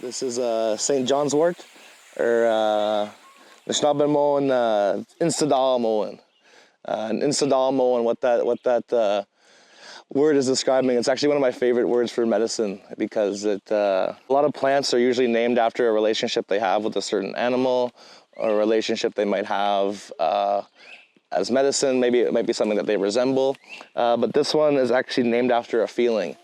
This is St. Johns Wort, or Nishnabemon Instadalmoen. An Instadalmoen, what that word is describing, it's actually one of my favorite words for medicine, because a lot of plants are usually named after a relationship they have with a certain animal, or a relationship they might have as medicine. Maybe it might be something that they resemble, but this one is actually named after a feeling.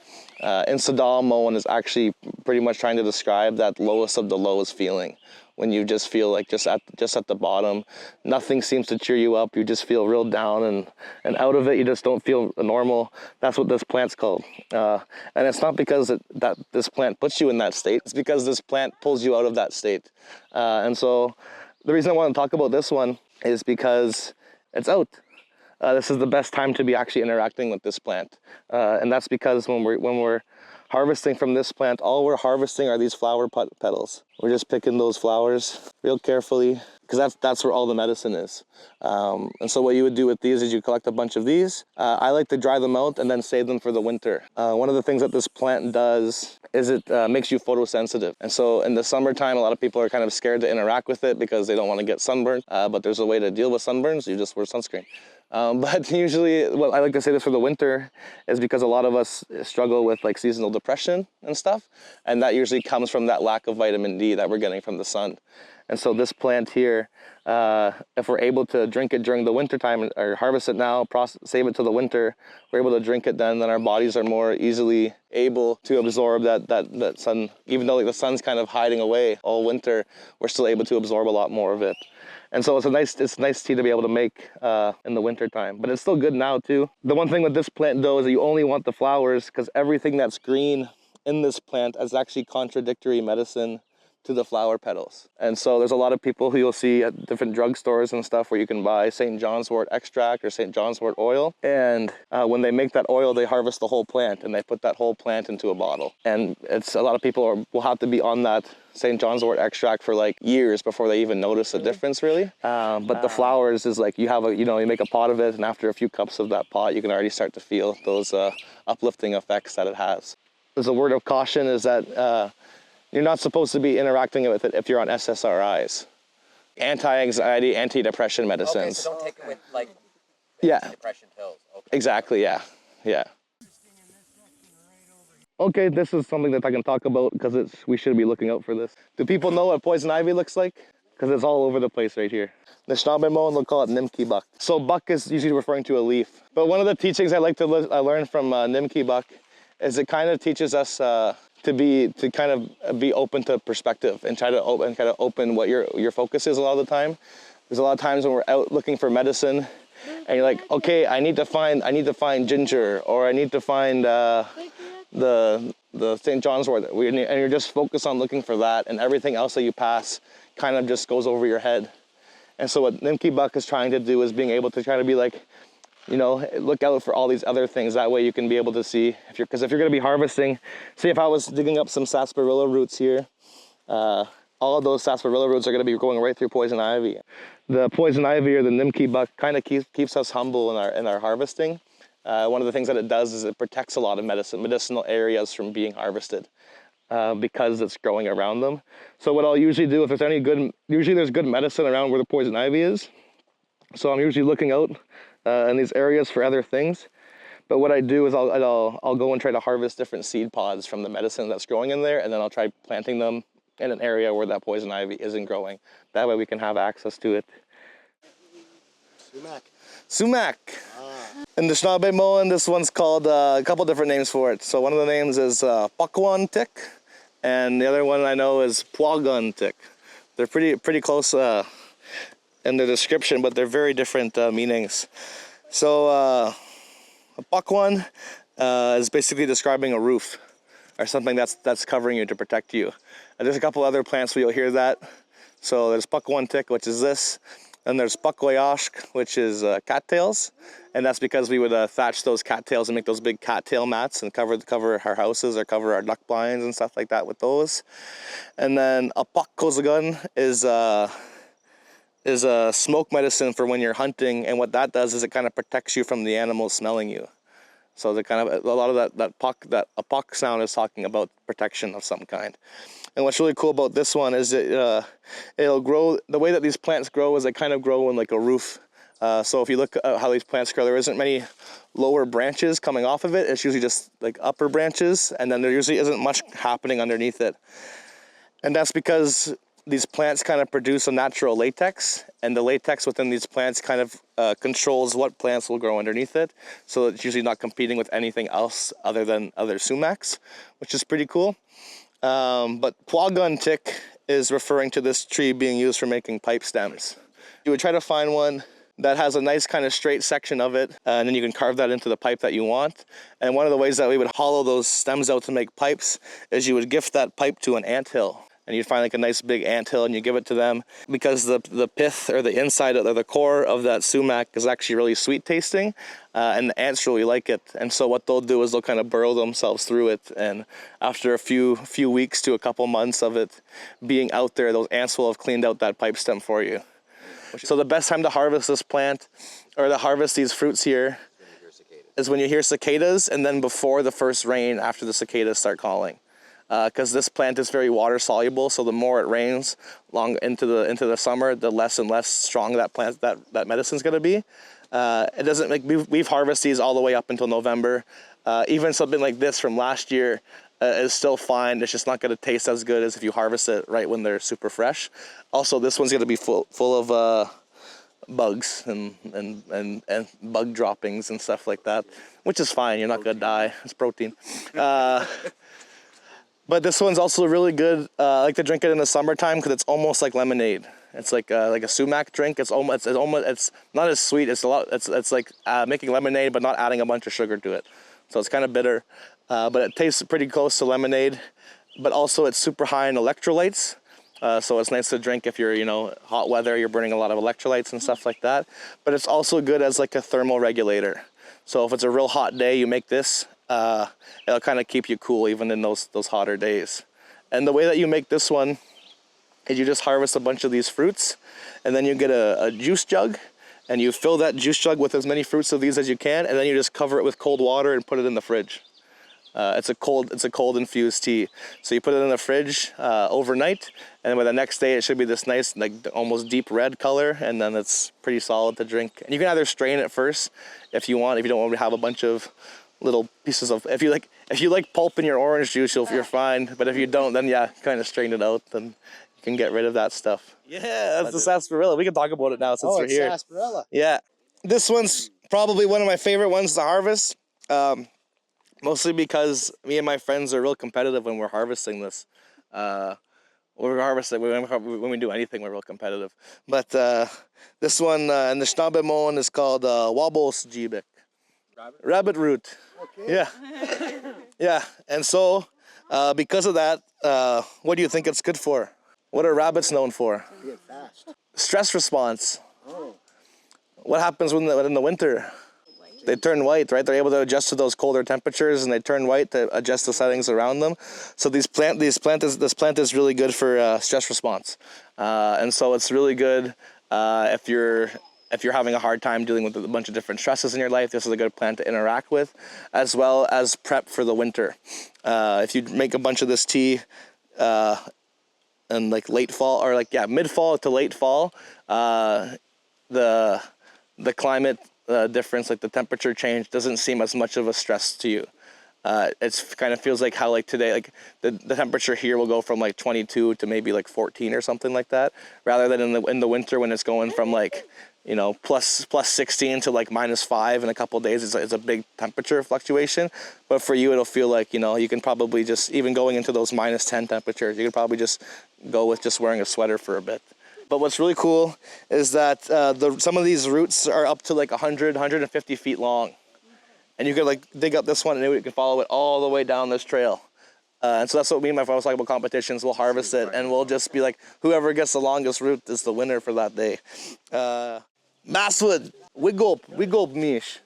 Instadalmoen is actually pretty much trying to describe that lowest of the lowest feeling, when you just feel like just at the bottom. Nothing seems to cheer you up. You just feel real down, and out of it you just don't feel normal. That's what this plant's called. And it's not because that this plant puts you in that state. It's because this plant pulls you out of that state. And so the reason I want to talk about this one is because it's out. This is the best time to be actually interacting with this plant. And that's because when we're harvesting from this plant, all we're harvesting are these flower petals. We're just picking those flowers real carefully, because that's where all the medicine is. And so what you would do with these is you collect a bunch of these. I like to dry them out and then save them for the winter. One of the things that this plant does is it makes you photosensitive. And so in the summertime, a lot of people are kind of scared to interact with it because they don't want to get sunburned. But there's a way to deal with sunburns. You just wear sunscreen. But usually, what I like to say this for the winter is because a lot of us struggle with like seasonal depression and stuff, and that usually comes from that lack of vitamin D that we're getting from the sun. And so this plant here, if we're able to drink it during the winter time, or harvest it now, save it till the winter, we're able to drink it then our bodies are more easily able to absorb that sun. Even though like the sun's kind of hiding away all winter, we're still able to absorb a lot more of it. And so it's nice tea to be able to make in the winter time, but it's still good now too. The one thing with this plant though is that you only want the flowers, because everything that's green in this plant is actually contradictory medicine to the flower petals. And so there's a lot of people who you'll see at different drugstores and stuff where you can buy St. Johns Wort extract or St. Johns Wort oil. And when they make that oil, they harvest the whole plant and they put that whole plant into a bottle. And it's a lot of people will have to be on that St. Johns Wort extract for like years before they even notice a difference, really. But the flowers is like you make a pot of it, and after a few cups of that pot, you can already start to feel those uplifting effects that it has. There's a word of caution is that you're not supposed to be interacting with it if you're on SSRIs. Anti-anxiety, anti-depression medicines. Okay, so don't take it with like depression pills. Okay. Exactly, yeah. Okay, this is something that I can talk about because we should be looking out for this. Do people know what poison ivy looks like? Because it's all over the place right here. Nishnabemon, they'll call it Nimki buck. So buck is usually referring to a leaf. But one of the teachings I like to learn from Nimki buck is it kind of teaches us to kind of be open to perspective and try to open what your focus is a lot of the time. There's a lot of times when we're out looking for medicine and you're like, okay, I need to find ginger, or I need to find the St. John's wort, and you're just focused on looking for that, and everything else that you pass kind of just goes over your head. And so what Nimki buck is trying to do is being able to try to be like, look out for all these other things. That way you can be able to see, because if you're going to be harvesting, say if I was digging up some sarsaparilla roots here, all of those sarsaparilla roots are going to be going right through poison ivy. The poison ivy or the Nimki buck kind of keeps us humble in our harvesting. One of the things that it does is it protects a lot of medicinal areas from being harvested because it's growing around them. So what I'll usually do, if there's usually there's good medicine around where the poison ivy is. So I'm usually looking out in these areas for other things. But what I do is I'll go and try to harvest different seed pods from the medicine that's growing in there, and then I'll try planting them in an area where that poison ivy isn't growing. That way we can have access to it. Sumac. In the Nishnabemon, this one's called a couple different names for it. So one of the names is Pakwan tick, and the other one I know is Pwagan tick. They're pretty close in the description, but they're very different meanings. So a Pakwan is basically describing a roof or something that's covering you to protect you. And there's a couple other plants where you'll hear that. So there's Pakwan tick, which is this. And there's Pakwayask, which is cattails, and that's because we would thatch those cattails and make those big cattail mats and cover our houses or cover our duck blinds and stuff like that with those. And then a Pikwakanagan is a smoke medicine for when you're hunting, and what that does is it kind of protects you from the animals smelling you. So the kind of a lot of that apok sound is talking about protection of some kind. And what's really cool about this one is it'll grow. The way that these plants grow is they kind of grow in like a roof. So if you look at how these plants grow, there isn't many lower branches coming off of it. It's usually just like upper branches, and then there usually isn't much happening underneath it. And that's because these plants kind of produce a natural latex, and the latex within these plants kind of controls what plants will grow underneath it. So it's usually not competing with anything else other than other sumacs, which is pretty cool. But Pikwakanagan tick is referring to this tree being used for making pipe stems. You would try to find one that has a nice kind of straight section of it, and then you can carve that into the pipe that you want. And one of the ways that we would hollow those stems out to make pipes is you would gift that pipe to an anthill. And you'd find like a nice big anthill and you give it to them, because the pith or the inside or the core of that sumac is actually really sweet tasting, and the ants really like it. And so what they'll do is they'll kind of burrow themselves through it, and after a few weeks to a couple months of it being out there, those ants will have cleaned out that pipe stem for you. So the best time to harvest this plant, or to harvest these fruits here, is when you hear cicadas, and then before the first rain, after the cicadas start calling. Because this plant is very water soluble, so the more it rains long into the summer, the less and less strong that plant that medicine's going to be. It doesn't like we've harvested these all the way up until November. Even something like this from last year is still fine. It's just not going to taste as good as if you harvest it right when they're super fresh. Also, this one's going to be full of bugs and bug droppings and stuff like that, which is fine. You're not going to die. It's protein. But this one's also really good. I like to drink it in the summertime because it's almost like lemonade. It's like a sumac drink. It's not as sweet. It's like making lemonade, but not adding a bunch of sugar to it. So it's kind of bitter, but it tastes pretty close to lemonade. But also it's super high in electrolytes. So it's nice to drink if you're, hot weather, you're burning a lot of electrolytes and stuff like that. But it's also good as like a thermal regulator. So if it's a real hot day, you make this. It'll kind of keep you cool even in those hotter days. And the way that you make this one is you just harvest a bunch of these fruits, and then you get a juice jug, and you fill that juice jug with as many fruits of these as you can, and then you just cover it with cold water and put it in the fridge. It's a cold infused tea. So you put it in the fridge overnight, and by the next day it should be this nice, like almost deep red color, and then it's pretty solid to drink. And you can either strain it first if you want, if you don't want to have a bunch of little pieces of, if you like pulp in your orange juice, you're fine. But if you don't, then yeah, kind of strain it out, then you can get rid of that stuff. Yeah, that's the sarsaparilla. We can talk about it now since we're here. Oh, it's sarsaparilla. Yeah, this one's probably one of my favorite ones to harvest. Mostly because me and my friends are real competitive when we're harvesting this. When we do anything, we're real competitive. But this one in the Staghorn is called Wobbles Jibik. Rabbit root. Okay. Yeah. Yeah. And so, because of that, what do you think it's good for? What are rabbits known for? Get fast. Stress response. Oh. What happens in the winter? They turn white, right? They're able to adjust to those colder temperatures, and they turn white to adjust the settings around them. So this plant is really good for stress response, and so it's really good if you're having a hard time dealing with a bunch of different stresses in your life. This is a good plant to interact with, as well as prep for the winter. If you make a bunch of this tea in like late fall, or mid-fall to late fall, the climate difference, like the temperature change, doesn't seem as much of a stress to you. It's kind of feels like how like today, like the temperature here will go from like 22 to maybe like 14 or something like that, rather than in the winter when it's going from like plus 16 to like -5 in a couple of days. It's a big temperature fluctuation. But for you, it'll feel like you can probably just, even going into those -10 temperatures, you could probably just go with just wearing a sweater for a bit. But what's really cool is that some of these roots are up to like 100, 150 feet long. And you could like dig up this one and you can follow it all the way down this trail. And so that's what me and my friends was talking about competitions. We'll harvest it and we'll just be like, whoever gets the longest root is the winner for that day. Basswood, wigulp mish.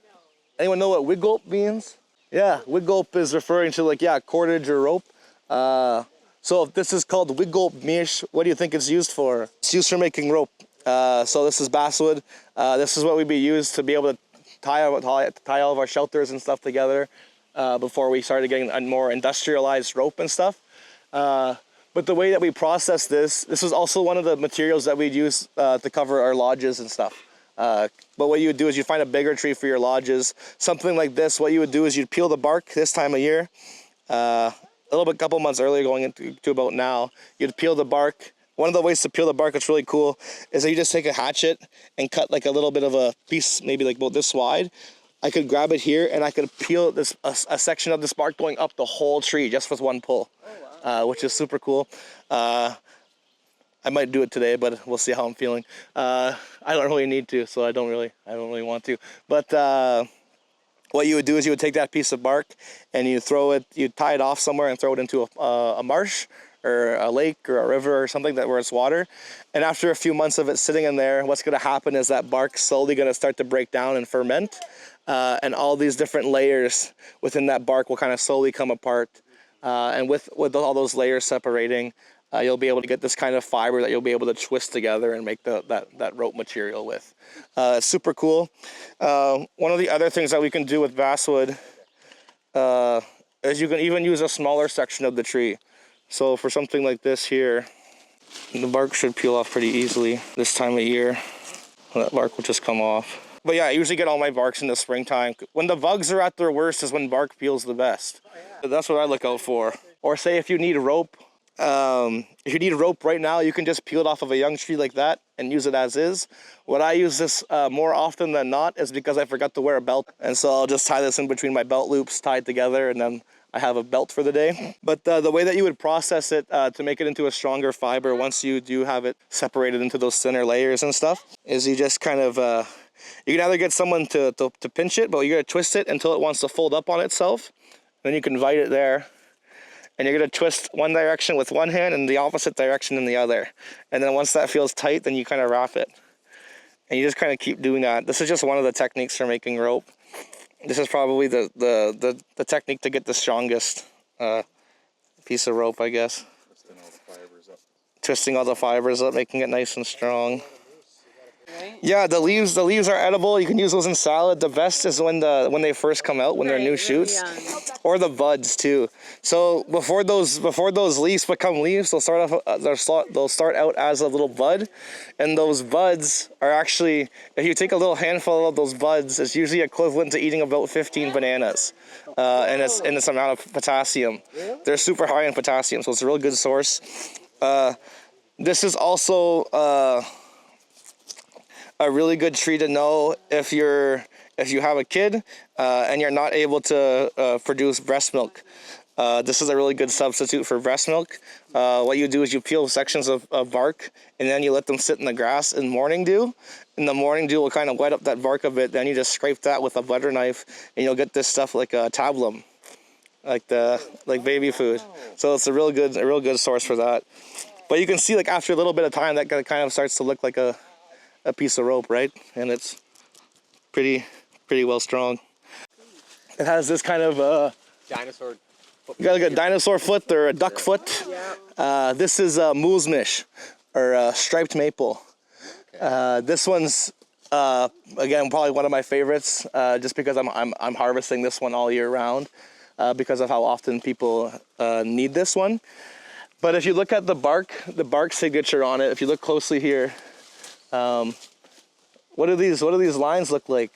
Anyone know what wigulp means? Yeah, wigulp is referring to like, cordage or rope. So if this is called wigulp mish, what do you think it's used for? It's used for making rope. So this is basswood. This is what we'd be used to be able to tie all of our shelters and stuff together before we started getting a more industrialized rope and stuff. But the way that we process this is also one of the materials that we'd use to cover our lodges and stuff. But what you would do is you'd find a bigger tree for your lodges. Something like this, what you would do is you'd peel the bark this time of year, a couple months earlier going into about now, you'd peel the bark. One of the ways to peel the bark that's really cool is that you just take a hatchet and cut like a little bit of a piece, maybe like about this wide. I could grab it here and I could peel this a section of this bark going up the whole tree just with one pull. Which is super cool. I might do it today, but we'll see how I'm feeling. I don't really need to, so I don't really want to. But what you would do is you would take that piece of bark and you tie it off somewhere and throw it into a marsh or a lake or a river or something where it's water. And after a few months of it sitting in there, what's going to happen is that bark's slowly going to start to break down and ferment, and all these different layers within that bark will kind of slowly come apart. And with all those layers separating, you'll be able to get this kind of fiber that you'll be able to twist together and make that rope material with. It's super cool. One of the other things that we can do with basswood is you can even use a smaller section of the tree. So for something like this here, the bark should peel off pretty easily this time of year. That bark will just come off. But yeah, I usually get all my barks in the springtime. When the bugs are at their worst is when bark peels the best. So that's what I look out for. Or say if you need rope, right now, you can just peel it off of a young tree like that and use it as is. What I use this more often than not is because I forgot to wear a belt. And so I'll just tie this in between my belt loops tied together, and then I have a belt for the day. But the way that you would process it to make it into a stronger fiber once you do have it separated into those thinner layers and stuff is you just kind of... you can either get someone to pinch it, but you're going to twist it until it wants to fold up on itself. Then you can invite it there. And you're going to twist one direction with one hand and the opposite direction in the other. And then once that feels tight, then you kind of wrap it. And you just kind of keep doing that. This is just one of the techniques for making rope. This is probably the technique to get the strongest piece of rope, I guess. Twisting all the fibers up, making it nice and strong. Yeah, the leaves are edible. You can use those in salad. The best is when they first come out, when they're new shoots, or the buds too. So before those leaves become leaves, they'll start out as a little bud, and those buds are actually, if you take a little handful of those buds, it's usually equivalent to eating about 15 bananas, and it's in this amount of potassium. They're super high in potassium, so it's a real good source. This is also a really good tree to know if you have a kid and you're not able to produce breast milk. This is a really good substitute for breast milk. What you do is you peel sections of bark and then you let them sit in the grass in morning dew. And the morning dew will kind of wet up that bark a bit. Then you just scrape that with a butter knife and you'll get this stuff like a tabulum, like baby food. So it's a real good source for that. But you can see, like, after a little bit of time, that kind of starts to look like a piece of rope, right? And it's pretty well strong. It has this kind of dinosaur. You got like a dinosaur foot or a duck foot. This is mulesmish, or striped maple. This one's again probably one of my favorites, just because I'm harvesting this one all year round, because of how often people need this one. But if you look at the bark signature on it, if you look closely here, what do these lines look like?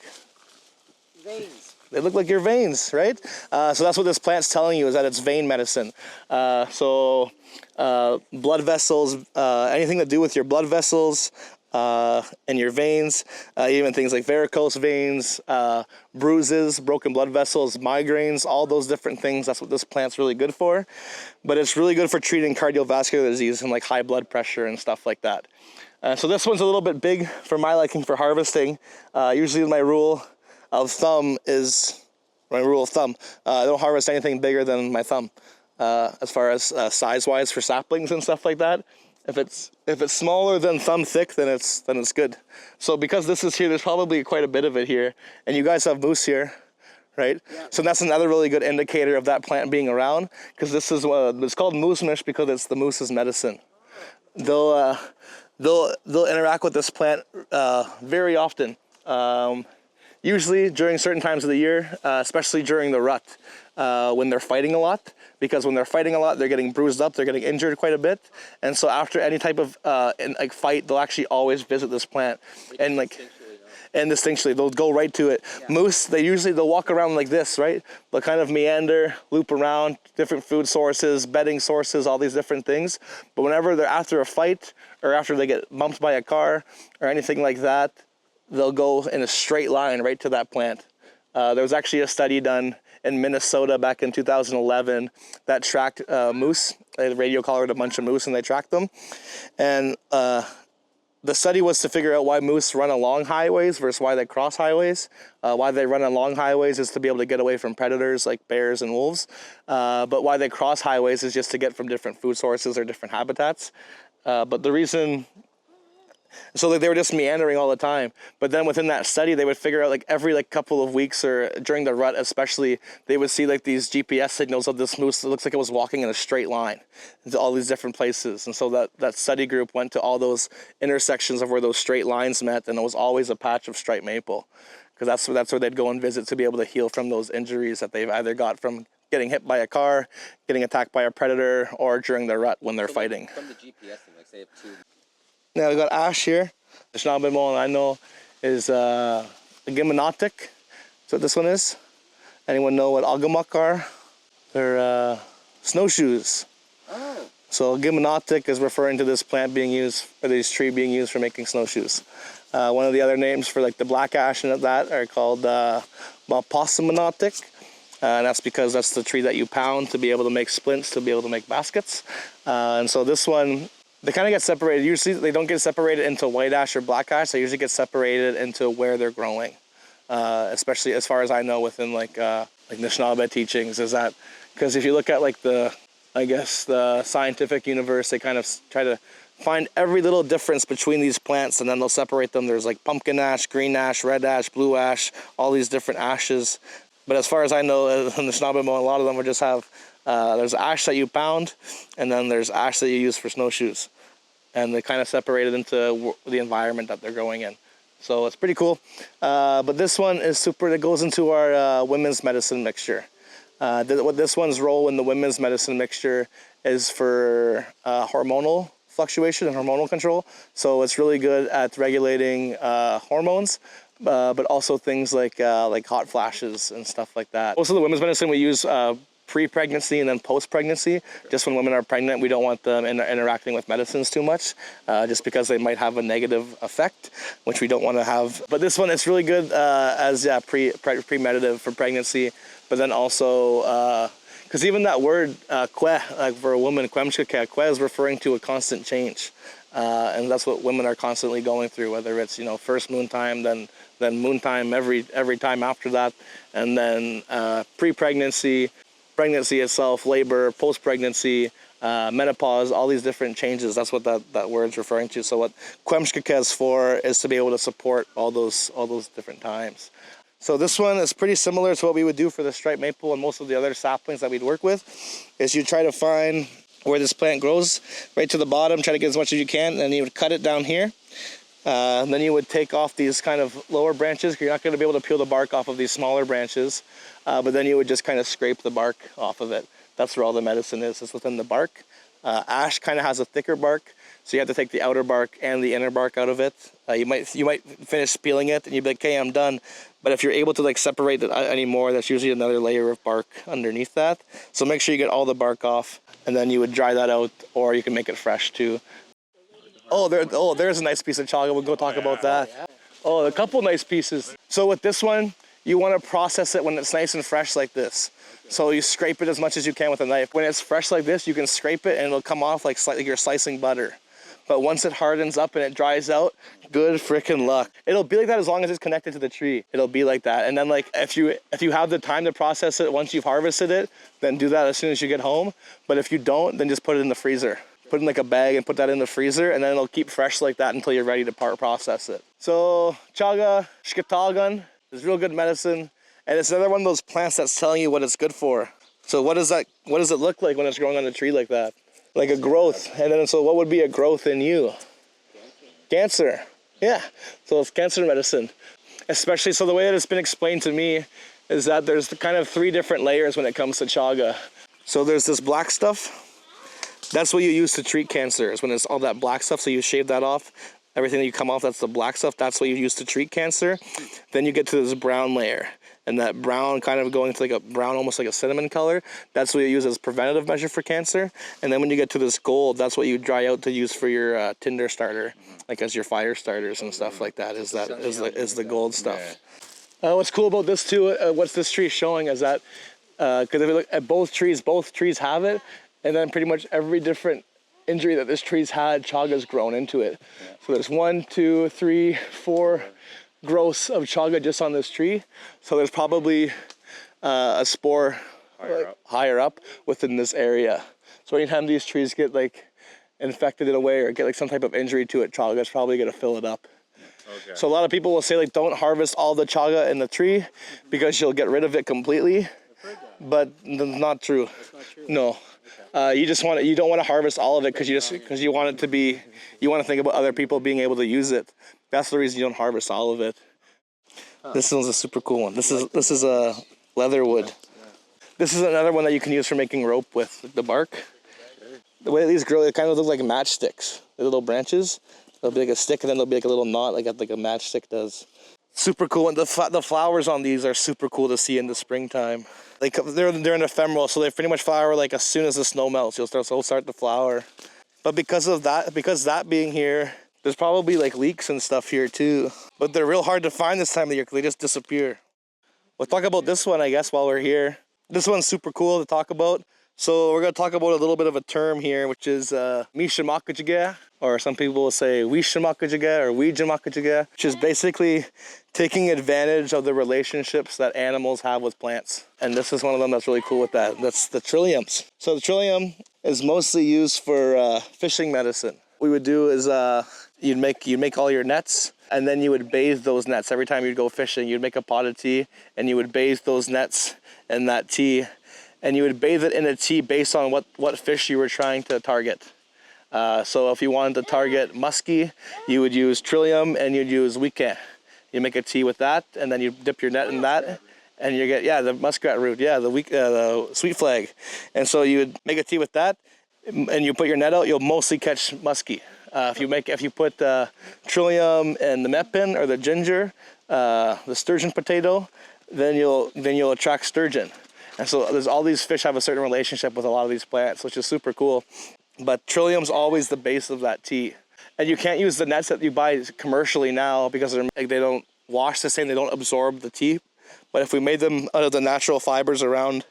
Veins. They look like your veins, right? So that's what this plant's telling you, is that it's vein medicine. So blood vessels, anything to do with your blood vessels and your veins, even things like varicose veins, bruises, broken blood vessels, migraines, all those different things. That's what this plant's really good for. But it's really good for treating cardiovascular disease and like high blood pressure and stuff like that. So this one's a little bit big for my liking for harvesting. Usually my rule of thumb, I don't harvest anything bigger than my thumb, as far as size-wise for saplings and stuff like that. If it's smaller than thumb thick, then it's good. So because this is here, there's probably quite a bit of it here, and you guys have moose here, right? Yeah. So that's another really good indicator of that plant being around, because this is it's called mulesmish because it's the moose's medicine. They'll interact with this plant very often. usually during certain times of the year, especially during the rut, when they're fighting a lot. Because when they're fighting a lot, they're getting bruised up, they're getting injured quite a bit. And so after any type of fight, they'll actually always visit this plant. And instinctually, they'll go right to it. Yeah. Moose, they'll walk around like this, right? They'll kind of meander, loop around, different food sources, bedding sources, all these different things. But whenever they're after a fight, or after they get bumped by a car, or anything like that, they'll go in a straight line right to that plant. There was actually a study done in Minnesota back in 2011 that tracked moose. They radio collared a bunch of moose and they tracked them. And the study was to figure out why moose run along highways versus why they cross highways. Why they run along highways is to be able to get away from predators like bears and wolves. But why they cross highways is just to get from different food sources or different habitats. But the reason... So they were just meandering all the time. But then within that study, they would figure out every couple of weeks or during the rut especially, they would see these GPS signals of this moose that looks like it was walking in a straight line into all these different places. And so that study group went to all those intersections of where those straight lines met, and it was always a patch of striped maple. Because that's where they'd go and visit to be able to heal from those injuries that they've either got from getting hit by a car, getting attacked by a predator, or during the rut when they're fighting. From the GPS thing, say up to... Now we got ash here. The Schnabelmoen I know is a Gimanotic. That's what this one is. Anyone know what Agamak are? They're snowshoes. Oh. So Gimanotic is referring to this plant being used, or this tree being used for making snowshoes. One of the other names for the black ash and that are called Basswood. And that's because that's the tree that you pound to be able to make splints, to be able to make baskets. And so this one, they kind of get separated. Usually they don't get separated into white ash or black ash. They usually get separated into where they're growing. Especially as far as I know within the Anishinaabe teachings, is that because if you look at the scientific universe, they kind of try to find every little difference between these plants, and then they'll separate them. There's pumpkin ash, green ash, red ash, blue ash, all these different ashes. But as far as I know, in the Anishinaabe, a lot of them will just have there's ash that you pound, and then there's ash that you use for snowshoes. And they kind of separate it into the environment that they're growing in. So it's pretty cool. But this one is super, it goes into our women's medicine mixture. What this one's role in the women's medicine mixture is for hormonal fluctuation and hormonal control. So it's really good at regulating hormones, but also things like hot flashes and stuff like that. Most of the women's medicine we use pre-pregnancy and then post-pregnancy. Just when women are pregnant, we don't want them interacting with medicines too much, just because they might have a negative effect, which we don't want to have. But this one, it's really good as premeditative for pregnancy, but then also, because even that word kwe, for a woman, kwe is referring to a constant change. And that's what women are constantly going through, whether it's, first moon time, then moon time every time after that, and then pre-pregnancy, pregnancy itself, labor, post-pregnancy, menopause, all these different changes. That's what that word's referring to. So what Kwemshkake is for is to be able to support all those different times. So this one is pretty similar to what we would do for the striped maple and most of the other saplings that we'd work with, is you try to find where this plant grows, right to the bottom, try to get as much as you can, and then you would cut it down here. And then you would take off these kind of lower branches, because you're not going to be able to peel the bark off of these smaller branches, but then you would just kind of scrape the bark off of it. That's where all the medicine is, it's within the bark. Ash kind of has a thicker bark, so you have to take the outer bark and the inner bark out of it. You might finish peeling it and you'd be like, okay, I'm done. But if you're able to separate it anymore, that's usually another layer of bark underneath that. So make sure you get all the bark off, and then you would dry that out, or you can make it fresh too. There's a nice piece of chaga. We'll go talk about that. Oh, a couple nice pieces. So with this one, you want to process it when it's nice and fresh like this. So you scrape it as much as you can with a knife. When it's fresh like this, you can scrape it and it'll come off like you're slicing butter. But once it hardens up and it dries out, good freaking luck. It'll be like that as long as it's connected to the tree. It'll be like that. And then if you have the time to process it once you've harvested it, then do that as soon as you get home. But if you don't, then just put it in the freezer. Put in a bag and put that in the freezer, and then it'll keep fresh like that until you're ready to process it. So chaga, shkitagan is real good medicine, and it's another one of those plants that's telling you what it's good for. So what does it look like when it's growing on the tree like that? Like a growth. And then so what would be a growth in you? Cancer. Yeah. So it's cancer medicine. Especially, so the way that it's been explained to me is that there's kind of 3 different layers when it comes to chaga. So there's this black stuff. That's what you use to treat cancer, is when it's all that black stuff. So you shave that off. Everything that you come off, that's the black stuff. That's what you use to treat cancer. Then you get to this brown layer. And that brown kind of going to like a brown, almost like a cinnamon color. That's what you use as preventative measure for cancer. And then when you get to this gold, that's what you dry out to use for your tinder starter, like as your fire starters and stuff like that. Is the gold stuff. What's cool about this too? What's this tree showing is that because if you look at both trees have it, and then pretty much every different injury that this tree's had, chaga's grown into it. Yeah. So there's 1, 2, 3, 4 growths of chaga just on this tree. So there's probably a spore higher up within this area. So anytime these trees get like infected in a way or get like some type of injury to it, chaga's probably gonna fill it up. Okay. So a lot of people will say like don't harvest all the chaga in the tree because you'll get rid of it completely. But that's not true. That's not true. No. You don't want to harvest all of it because you want it to be, you want to think about other people being able to use it. That's the reason you don't harvest all of it. This one's a super cool one. This is a leatherwood. This is another one that you can use for making rope with the bark. The way these grow, it kind of look like matchsticks. The little branches. They'll be like a stick, and then there'll be like a little knot, like a matchstick does. Super cool. And the flowers on these are super cool to see in the springtime. They're an ephemeral, so they pretty much flower like as soon as the snow melts. They'll start to flower. But because that being here, there's probably like leeks and stuff here too. But they're real hard to find this time of the year because they just disappear. We'll talk about this one, I guess, while we're here. This one's super cool to talk about. So we're going to talk about a little bit of a term here, which is mishimakajige, or some people will say wishimakajige or weejimakajige, which is basically taking advantage of the relationships that animals have with plants. And this is one of them that's really cool with that. That's the trilliums. So the trillium is mostly used for fishing medicine. What we would do is you'd make all your nets, and then you would bathe those nets. Every time you'd go fishing, you'd make a pot of tea, and you would bathe those nets in that tea. And you would bathe it in a tea based on what fish you were trying to target. So if you wanted to target muskie, you would use trillium and you'd use wike. You make a tea with that, and then you dip your net in that, and you get the muskrat root, the sweet flag. And so you would make a tea with that, and you put your net out. You'll mostly catch muskie. If you put trillium and the mepin or the ginger, the sturgeon potato, then you'll attract sturgeon. And so there's all these fish have a certain relationship with a lot of these plants, which is super cool. But trillium's always the base of that tea. And you can't use the nets that you buy commercially now because they don't wash the same, they don't absorb the tea. But if we made them out of the natural fibers around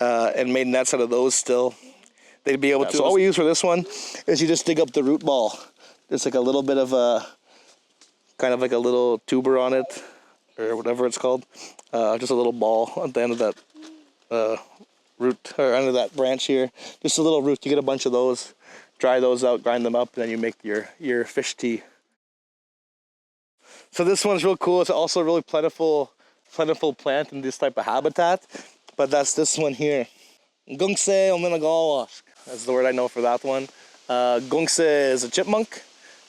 and made nets out of those still, they'd be able to. So all we use for this one is you just dig up the root ball. There's like a little bit of kind of like a little tuber on it, or whatever it's called. Just a little ball at the end of that root, or under that branch here. Just a little root. You get a bunch of those, dry those out, grind them up, and then you make your fish tea. So this one's real cool. It's also a really plentiful plant in this type of habitat. But that's this one here. Gungse ominagawask. That's the word I know for that one. Gungse is a chipmunk,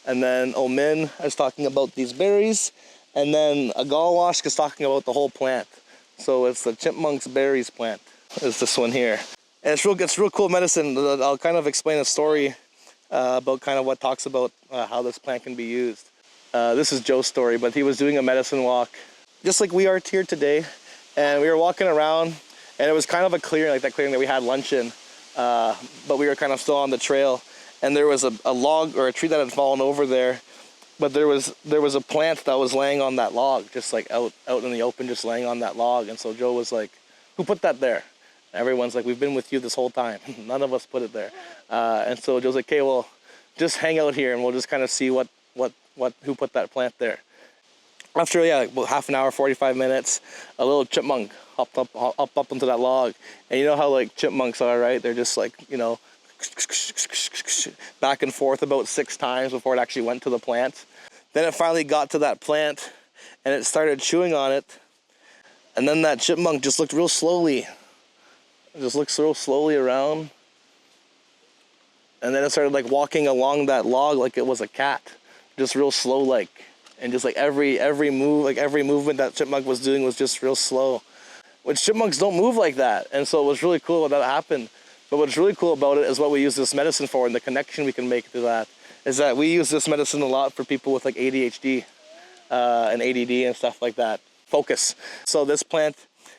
and then omin is talking about these berries, and then agawask is talking about the whole plant. So it's the chipmunk's berries plant, is this one here. And it's real cool medicine. I'll kind of explain a story about kind of what talks about how this plant can be used. This is Joe's story, but he was doing a medicine walk, just like we are here today. And we were walking around, and it was kind of a clearing, like that clearing that we had lunch in. But we were kind of still on the trail. And there was a log or a tree that had fallen over there. But there was a plant that was laying on that log, just like out in the open, just laying on that log. And so Joe was like, "Who put that there?" And everyone's like, "We've been with you this whole time. None of us put it there." And so Joe's like, "Okay, well, just hang out here, and we'll just kind of see who put that plant there." After about half an hour, 45 minutes, a little chipmunk hopped up onto that log. And you know how like chipmunks are, right? They're just like, back and forth about 6 times before it actually went to the plant. Then it finally got to that plant, and it started chewing on it. And then that chipmunk just looked real slowly. It just looked real slowly around. And then it started like walking along that log like it was a cat. Just real slow like. and just like every movement that chipmunk was doing was just real slow. Which chipmunks don't move like that, and so it was really cool that happened. But what's really cool about it is what we use this medicine for, and the connection we can make to that is that we use this medicine a lot for people with like ADHD and ADD and stuff like that. Focus. So this plant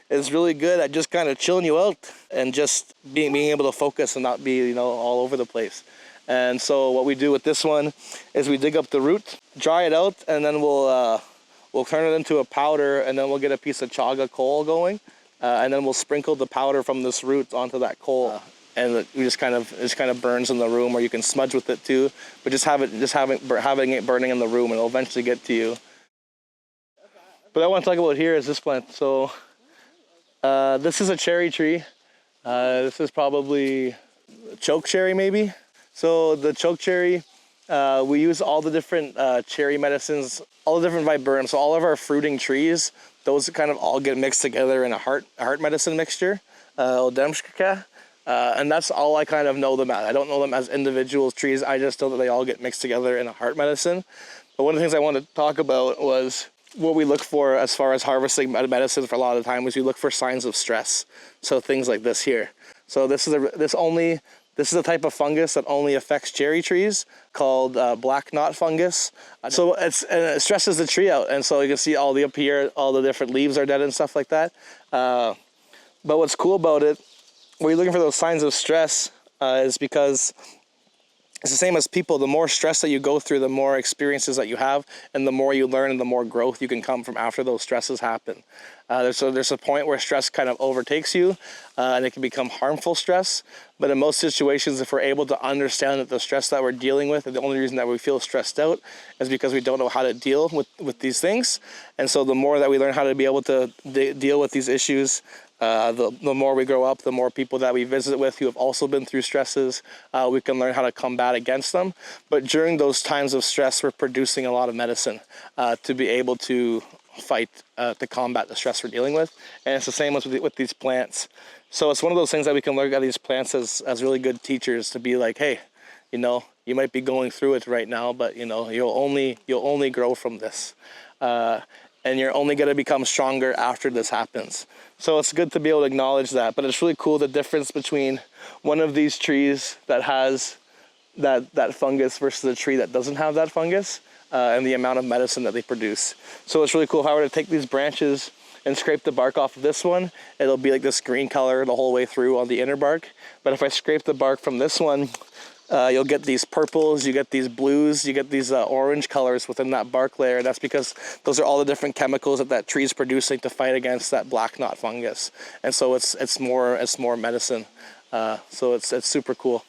is really good at just kind of chilling you out and just being able to focus and not be, all over the place. And so what we do with this one is we dig up the root, dry it out, and then we'll turn it into a powder, and then we'll get a piece of chaga coal going, and then we'll sprinkle the powder from this root onto that coal, and we just kind of burns in the room, or you can smudge with it too. But having it burning in the room, and it'll eventually get to you. But I want to talk about here is this plant. So this is a cherry tree. This is probably chokecherry maybe. So the chokecherry, we use all the different cherry medicines, all the different viburnums. So all of our fruiting trees, those kind of all get mixed together in a heart medicine mixture, and that's all I kind of know them as. I don't know them as individual trees. I just know that they all get mixed together in a heart medicine. But one of the things I wanted to talk about was what we look for as far as harvesting medicine for a lot of the time is we look for signs of stress. So things like this here. So this is a type of fungus that only affects cherry trees called black knot fungus. So it stresses the tree out, and so you can see all the different leaves are dead and stuff like that. But what's cool about it, when you're looking for those signs of stress, is because it's the same as people. The more stress that you go through, the more experiences that you have, and the more you learn and the more growth you can come from after those stresses happen. There's a point where stress kind of overtakes you, and it can become harmful stress. But in most situations, if we're able to understand that the stress that we're dealing with, and the only reason that we feel stressed out is because we don't know how to deal with these things. And so the more that we learn how to be able to deal with these issues, the more we grow up, the more people that we visit with who have also been through stresses, we can learn how to combat against them. But during those times of stress, we're producing a lot of medicine to be able to fight, to combat the stress we're dealing with. And it's the same with these plants. So it's one of those things that we can learn out of these plants as really good teachers, to be like, hey, you might be going through it right now, but you'll only grow from this. And you're only going to become stronger after this happens. So it's good to be able to acknowledge that. But it's really cool the difference between one of these trees that has that fungus versus a tree that doesn't have that fungus, and the amount of medicine that they produce. So it's really cool. If I were to take these branches and scrape the bark off of this one, it'll be like this green color the whole way through on the inner bark. But if I scrape the bark from this one, you'll get these purples, you get these blues, you get these orange colors within that bark layer. That's because those are all the different chemicals that tree is producing to fight against that black knot fungus. And so it's more medicine. So it's super cool.